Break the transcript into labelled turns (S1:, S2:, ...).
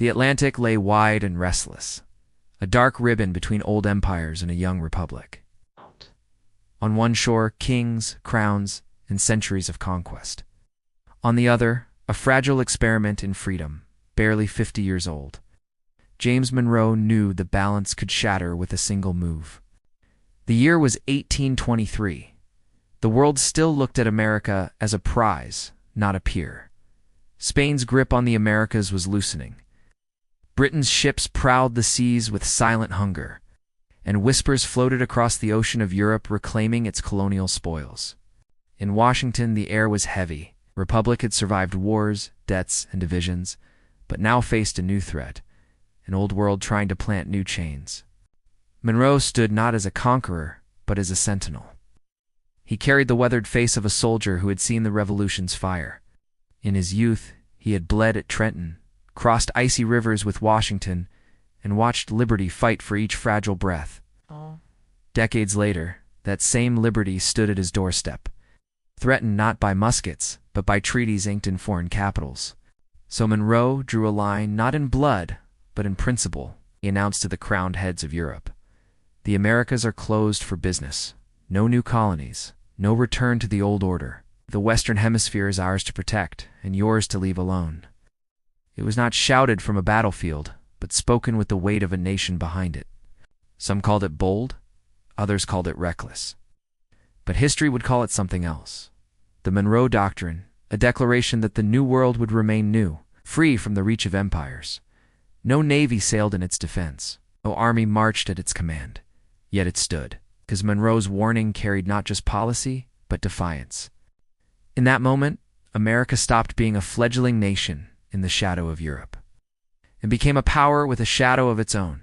S1: The Atlantic lay wide and restless, a dark ribbon between old empires and a young republic. On one shore, kings, crowns, and centuries of conquest. On the other, a fragile experiment in freedom, barely 50 years old. James Monroe knew the balance could shatter with a single move. The year was 1823. The world still looked at America as a prize, not a peer. Spain's grip on the Americas was loosening. Britain's ships prowled the seas with silent hunger, and whispers floated across the ocean of Europe reclaiming its colonial spoils. In Washington, the air was heavy. Republic had survived wars, debts, and divisions, but now faced a new threat, an old world trying to plant new chains. Monroe stood not as a conqueror, but as a sentinel. He carried the weathered face of a soldier who had seen the Revolution's fire. In his youth, he had bled at Trenton, crossed icy rivers with Washington, and watched liberty fight for each fragile breath. Decades later, that same liberty stood at his doorstep, threatened not by muskets, but by treaties inked in foreign capitals. So Monroe drew a line not in blood, but in principle. He announced to the crowned heads of Europe, "The Americas are closed for business. No new colonies, no return to the old order. The Western Hemisphere is ours to protect, and yours to leave alone." It was not shouted from a battlefield, but spoken with the weight of a nation behind it. Some called it bold, others called it reckless. But history would call it something else. The Monroe Doctrine, a declaration that the New World would remain new, free from the reach of empires. No navy sailed in its defense, no army marched at its command. Yet it stood, because Monroe's warning carried not just policy, but defiance. In that moment, America stopped being a fledgling nation in the shadow of Europe, and became a power with a shadow of its own.